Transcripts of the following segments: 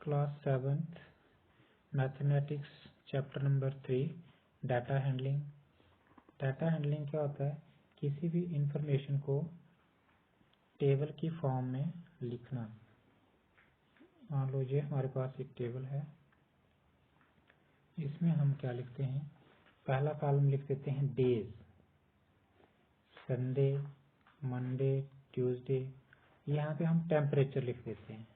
Class 7th mathematics chapter number 3 data handling. Data handling क्या होता है? किसी भी इंफॉर्मेशन को टेबल की फॉर्म में लिखना। मान लो ये हमारे पास एक टेबल है, इसमें हम क्या लिखते हैं? पहला कॉलम लिख देते हैं डेज, संडे, मंडे, ट्यूसडे। यहाँ पे हम टेम्परेचर लिख देते हैं।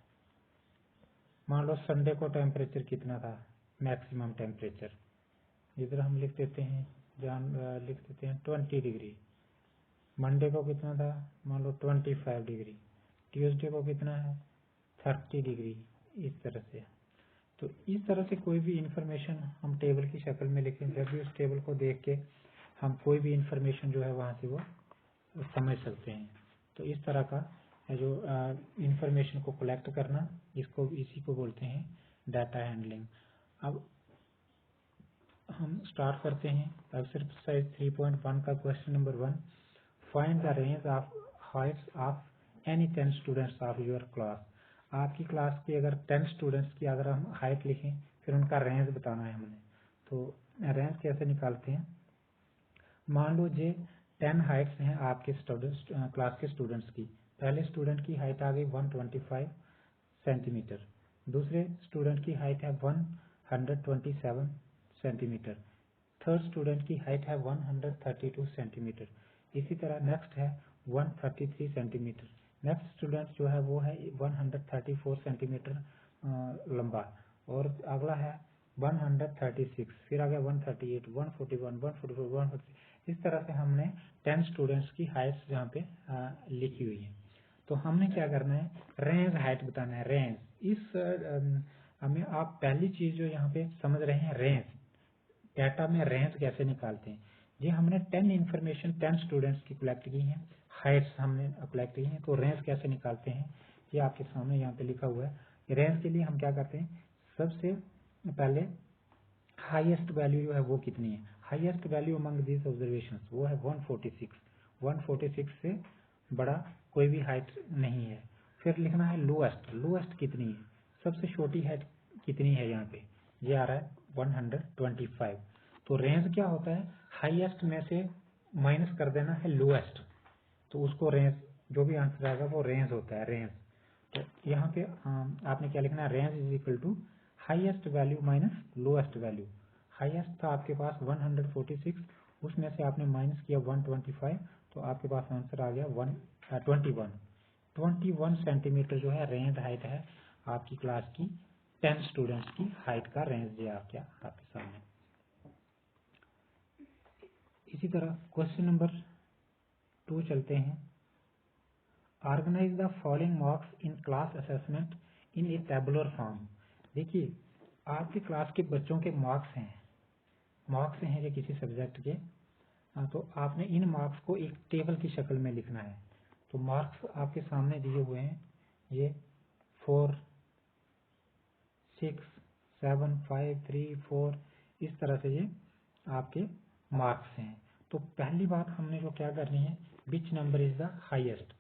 मान लो संडे को टेम्परेचर कितना था, मैक्सिमम टेम्परेचर, इधर हम लिख देते हैं 20 डिग्री। मंडे को कितना था, मान लो 25 डिग्री। ट्यूसडे को कितना है, 30 डिग्री। इस तरह से, तो इस तरह से कोई भी इंफॉर्मेशन हम टेबल की शक्ल में लिखें, जब भी उस टेबल को देख के हम कोई भी इंफॉर्मेशन जो है वहाँ से वो समझ सकते हैं। तो इस तरह का जो इंफॉर्मेशन को कलेक्ट करना, इसी को बोलते हैं डाटा हैंडलिंग। अब हम स्टार्ट करते हैं एक्सरसाइज 3.1 का question number 1। Find the range of Heights of any 10 students of your class. आपकी क्लास की अगर 10 स्टूडेंट्स की अगर हम हाइट लिखें, फिर उनका रेंज बताना है हमने। तो रेंज कैसे निकालते हैं? मान लो ये 10 हाइट्स हैं आपके क्लास के स्टूडेंट्स की। पहले स्टूडेंट की हाइट आ गई 125 सेंटीमीटर, दूसरे स्टूडेंट की हाइट है 127 सेंटीमीटर, थर्ड स्टूडेंट की हाइट है 132 सेंटीमीटर। इसी तरह नेक्स्ट है 133 सेंटीमीटर। नेक्स्ट स्टूडेंट जो है वो है 134 सेंटीमीटर लंबा, और अगला है 136, फिर आ गया 138, 141, 144, 146। इस तरह से हमने 10 स्टूडेंट्स की हाइट्स यहाँ पे लिखी हुई है। तो हमने क्या करना है? रेंज हाइट बताना है। रेंज हमें आप पहली चीज जो यहाँ पे समझ रहे हैं, रेंज। डाटा में रेंज कैसे निकालते हैं? ये हमने 10 स्टूडेंट्स की कलेक्ट की हैं, हाइट्स हमने कलेक्ट की हैं, तो रेंज कैसे निकालते हैं ये आपके सामने यहाँ पे लिखा हुआ है। रेंज के लिए हम क्या करते हैं? सबसे पहले हाईएस्ट वैल्यू जो है वो कितनी है? Highest value among these observations वो है 146। 146 से बड़ा कोई भी हाइट नहीं है। फिर लिखना है लोएस्ट। लोएस्ट कितनी है? सबसे छोटी हाइट कितनी है? यहाँ पे ये आ रहा है 125। तो रेंज क्या होता है? हाईएस्ट में से माइनस कर देना है लोएस्ट, तो उसको रेंज, जो भी आंसर आएगा वो रेंज होता है, रेंज। तो यहाँ पे आपने क्या लिखना है? Range is equal to highest value minus lowest value. Highest था आपके पास 146, उसमें से आपने माइनस किया 125, तो आपके पास आंसर आ गया 21 सेंटीमीटर जो है रेंज हाइट है आपकी क्लास की 10 स्टूडेंट्स की हाइट का रेंज है आपके सामने। इसी तरह क्वेश्चन नंबर 2 चलते हैं। Organize the following marks in class assessment in a tabular form. देखिए, आपके क्लास के बच्चों के मार्क्स हैं ये किसी सब्जेक्ट के। तो आपने इन मार्क्स को एक टेबल की शक्ल में लिखना है। तो मार्क्स आपके सामने दिए हुए हैं, ये 4, 6, 7, 5, 3, 4, इस तरह से ये आपके मार्क्स हैं। तो पहली बात हमने जो क्या करनी है, which number is the highest,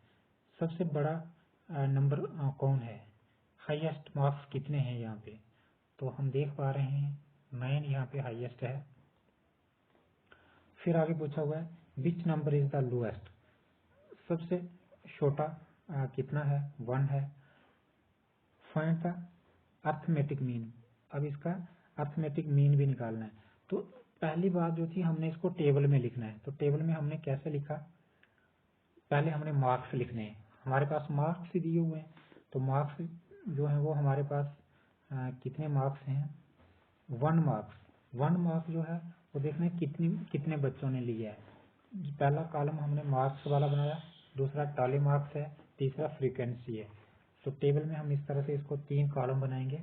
सबसे बड़ा नंबर कौन है, हाईएस्ट मार्क्स कितने हैं यहाँ पे? तो हम देख पा रहे हैं 9 यहाँ पे हाईएस्ट है। फिर आगे पूछा हुआ है which number is the lowest, सबसे छोटा कितना है, 1 है। फाइंड द अर्थमेटिक मीन, अब इसका अर्थमेटिक मीन भी निकालना है। तो पहली बात जो थी, हमने इसको टेबल में लिखना है। तो टेबल में हमने कैसे लिखा? पहले हमने मार्क्स लिखने हैं, हमारे पास मार्क्स ही दिए हुए हैं। तो मार्क्स जो है वो हमारे पास कितने मार्क्स हैं? 1 मार्क्स। 1 मार्क्स जो है वो देखना है कितने बच्चों ने लिया है। पहला कॉलम हमने मार्क्स वाला बनाया, दूसरा टैली मार्क्स है, तीसरा फ्रीक्वेंसी है। तो टेबल में हम इस तरह से इसको 3 कॉलम बनाएंगे।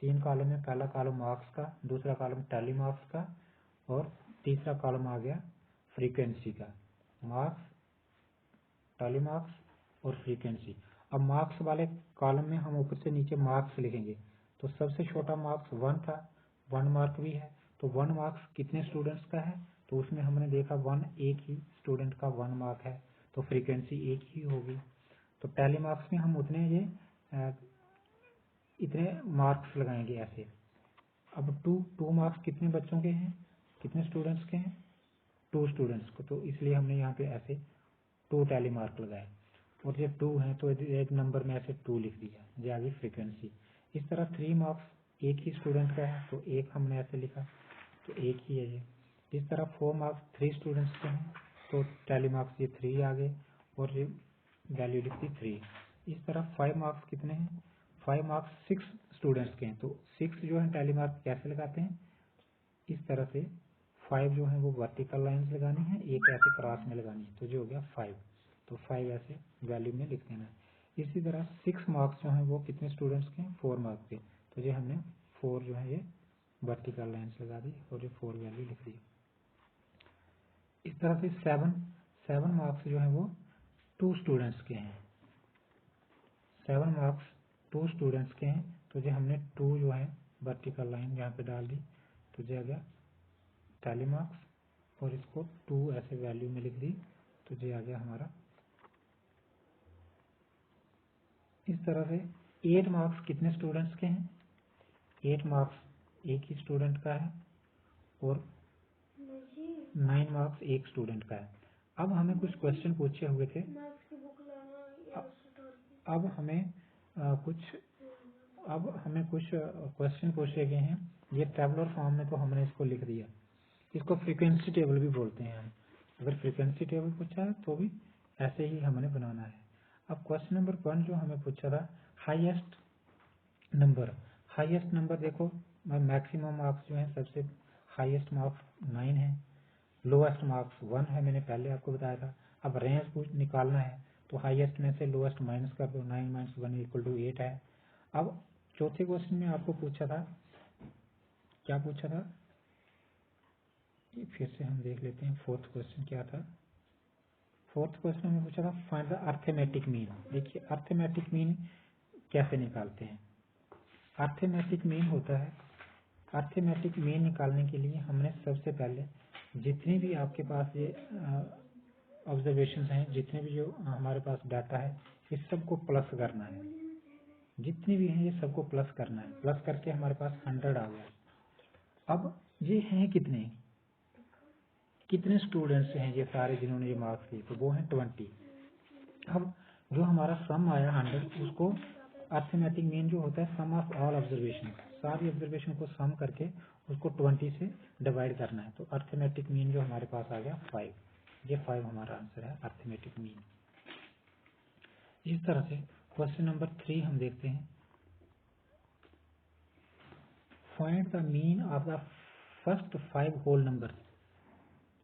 3 कॉलम में पहला कॉलम मार्क्स का, दूसरा कॉलम टैली मार्क्स का, और तीसरा कॉलम आ गया फ्रीक्वेंसी का। मार्क्स, टैली मार्क्स और फ्रीक्वेंसी। अब मार्क्स वाले कॉलम में हम ऊपर से नीचे मार्क्स लिखेंगे। तो सबसे छोटा मार्क्स 1 था, 1 मार्क भी है। तो 1 मार्क्स कितने स्टूडेंट्स का है? तो उसमें हमने देखा 1 एक ही स्टूडेंट का 1 मार्क है, तो फ्रीक्वेंसी एक ही होगी। तो टैली मार्क्स में हम कितने मार्क्स लगाएंगे ऐसे। अब 2 मार्क्स कितने बच्चों के हैं, कितने स्टूडेंट्स के हैं, 2 स्टूडेंट्स को, तो इसलिए हमने यहाँ पे ऐसे 2 टैली मार्क लगाए। और जब 2 है तो एक नंबर में ऐसे 2 लिख दिया, ये आ गई फ्रीक्वेंसी। इस तरह 3 मार्क्स एक ही स्टूडेंट का है तो एक हमने ऐसे लिखा, तो एक ही है ये। इस तरह 4 मार्क्स 3 स्टूडेंट्स के हैं तो टैली मार्क्स ये 3 आ गए और ये वैल्यू लिख दी 3। इस तरह 5 मार्क्स कितने हैं, 5 मार्क्स 6 स्टूडेंट्स के हैं तो 6 जो है टैली मार्क कैसे लगाते हैं, इस तरह से 5 जो है वो वर्टिकल लाइंस लगानी है, एक ऐसे क्रॉस में लगानी है, तो जो हो गया 5, तो 5 ऐसे वैल्यू में लिख देना है। इसी तरह 6 मार्क्स जो है वो कितने स्टूडेंट्स के हैं, 4 मार्क्स के, तो ये हमने 4 जो है ये वर्टिकल लाइंस लगा दी और ये 4 वैल्यू लिख दी। इस तरह से 7 मार्क्स जो है वो 2 स्टूडेंट्स के हैं, 7 मार्क्स 2 स्टूडेंट्स के हैं, तो ये हमने 2 जो है वर्टिकल लाइन यहाँ पे डाल दी, तो ये आ गया टैली मार्क्स और इसको 2 ऐसे वैल्यू में लिख दी, तो ये आ गया हमारा। इस तरह से 8 मार्क्स कितने स्टूडेंट्स के हैं, 8 मार्क्स एक ही स्टूडेंट का है और 9 मार्क्स एक स्टूडेंट का है। अब हमें कुछ क्वेश्चन पूछे हुए थे, अब हमें कुछ क्वेश्चन पूछे गए हैं, ये टेबुलर फॉर्म में तो हमने इसको लिख दिया, इसको फ्रीक्वेंसी टेबल भी बोलते हैं हम। अगर फ्रीक्वेंसी टेबल पूछा है तो भी ऐसे ही हमने बनाना है। अब क्वेश्चन नंबर 1 जो हमें पूछा था, हाईएस्ट नंबर देखो, मैक्सिमम मार्क्स जो है सबसे हाईएस्ट मार्क्स 9 है, लोएस्ट मार्क्स 1 है, मैंने पहले आपको बताया था। अब रेंज निकालना है तो हाईएस्ट में से लोएस्ट माइनस कर दो, 9 - 1 = 8 है। अब चौथे क्वेश्चन में आपको पूछा था, क्या पूछा था, फिर से हम देख लेते हैं फोर्थ क्वेश्चन क्या था। फोर्थ क्वेश्चन में पूछा था फाइंड द अर्थमेटिक मीन। देखिए अर्थमेटिक मीन कैसे निकालते हैं। अर्थमेटिक मीन होता है, अर्थमेटिक मीन निकालने के लिए हमने सबसे पहले जितने भी आपके पास ये ऑब्जर्वेशन हैं, जितने भी जो हमारे पास डाटा है, इस सबको प्लस करना है, जितने भी हैं ये सबको प्लस करना है। प्लस करके हमारे पास 100 आ गया। अब ये हैं कितने स्टूडेंट्स हैं ये सारे जिन्होंने ये मार्क्स लिए, तो वो हैं 20। अब जो हमारा सम आया 100, उसको अर्थमेटिक मीन जो होता है सम ऑफ ऑल ऑब्जर्वेशन, सारी ऑब्जर्वेशन को सम करके उसको 20 से डिवाइड करना है, तो अर्थमेटिक मीन जो हमारे पास आ गया 5। ये 5 हमारा आंसर है अर्थमेटिक मीन। इस तरह से क्वेश्चन नंबर 3 हम देखते हैं, find the mean of the first 5 whole number.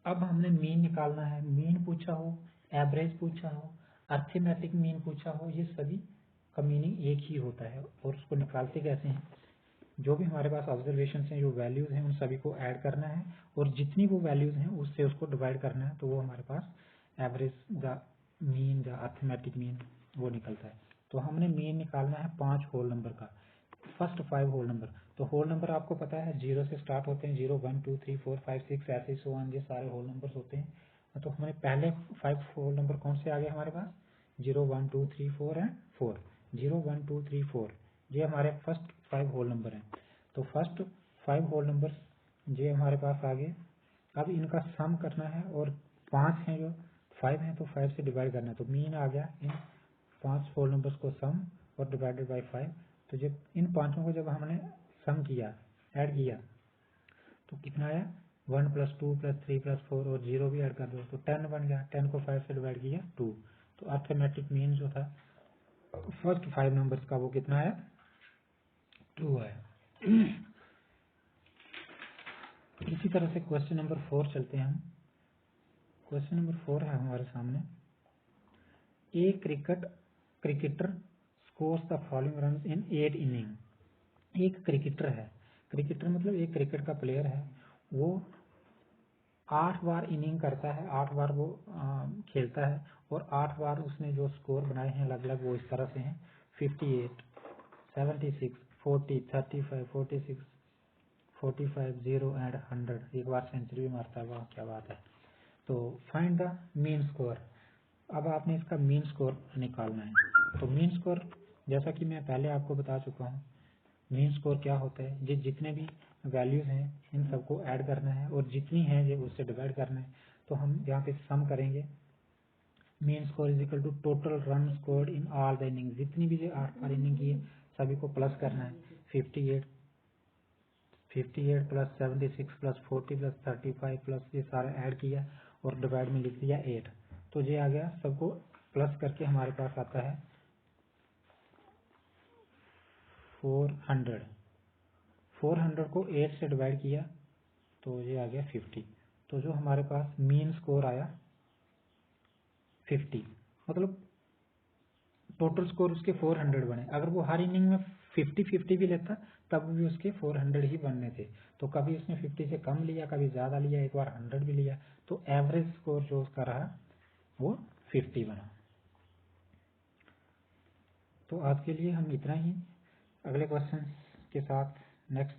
अब हमने मीन निकालना है, मीन पूछा हो, एवरेज पूछा हो, अर्थमेटिक मीन पूछा हो, ये सभी का मीनिंग एक ही होता है। और उसको निकालते कैसे हैं, जो भी हमारे पास ऑब्जर्वेशन हैं, जो वैल्यूज हैं, उन सभी को ऐड करना है और जितनी वो वैल्यूज हैं उससे उसको डिवाइड करना है, तो वो हमारे पास average the mean the arithmetic mean वो निकलता है। तो हमने मीन निकालना है 5 होल नंबर का, फर्स्ट 5 होल नंबर। तो होल नंबर आपको पता है 0 से स्टार्ट होते हैं, 0 1 2 3 4 5 6 ऐसे सो ऑन, ये सारे होल नंबर्स होते हैं। तो हमारे पहले 5 होल नंबर कौन से आ गए हमारे पास, 0 1 2 3 4 एंड 4, 0 1 2 3 4, ये हमारे फर्स्ट 5 होल नंबर हैं। तो फर्स्ट 5 होल नंबर ये हमारे पास आ गए। अब इनका सम करना है और 5 हैं, जो 5 हैं तो 5 से डिवाइड करना है, तो मीन आ गया इन 5 होल नंबर्स को सम और डिवाइडेड बाई 5। तो जब इन पांचों को जब हमने सम किया, ऐड किया, तो कितना आया, 1 + 2 + 3 + 4 और 0 भी ऐड कर दो तो 10 बन गया। 10 को 5 से डिवाइड किया 2, तो अर्थमेटिक मीन जो था फर्स्ट 5 नंबर्स का वो कितना आया, 2 आया। इसी तरह से क्वेश्चन नंबर 4 चलते हैं हम। क्वेश्चन नंबर 4 है हमारे सामने, a cricketer scores the following run in 8 inning. एक क्रिकेटर है, क्रिकेटर मतलब एक क्रिकेट का प्लेयर है, वो 8 बार इनिंग करता है, 8 बार वो खेलता है और 8 बार उसने जो स्कोर बनाए हैं अलग अलग वो इस तरह से हैं, 58 76 40 35 46 45 0 एंड 100। एक बार सेंचुरी भी मारता है, वाह क्या बात है। तो फाइंड द मीन स्कोर। अब आपने इसका मीन स्कोर निकालना है। तो मीन स्कोर जैसा कि मैं पहले आपको बता चुका हूँ, मीन स्कोर क्या होता है, ये जितने भी वैल्यूज हैं इन सबको ऐड करना है और जितनी है ये उससे डिवाइड करना है। तो हम यहाँ पे सम करेंगे, mean score is equal to total run scored in all the inning, जितनी भी जो 8 बार इनिंग की है सभी को प्लस करना है। 58 प्लस 76 प्लस 40 प्लस 35 प्लस ये सारा ऐड किया और डिवाइड में लिख दिया 8। तो ये आ गया, सबको प्लस करके हमारे पास आता है 400। 400 को 8 से डिवाइड किया तो ये आ गया 50। तो जो हमारे पास मीन स्कोर आया 50, मतलब टोटल स्कोर उसके 400 बने। अगर वो हर इनिंग में 50-50 भी लेता तब भी उसके 400 ही बनने थे। तो कभी उसने 50 से कम लिया, कभी ज्यादा लिया, एक बार 100 भी लिया, तो एवरेज स्कोर जो उसका रहा वो 50 बना। तो आज के लिए हम इतना ही, अगले क्वेश्चन के साथ नेक्स्ट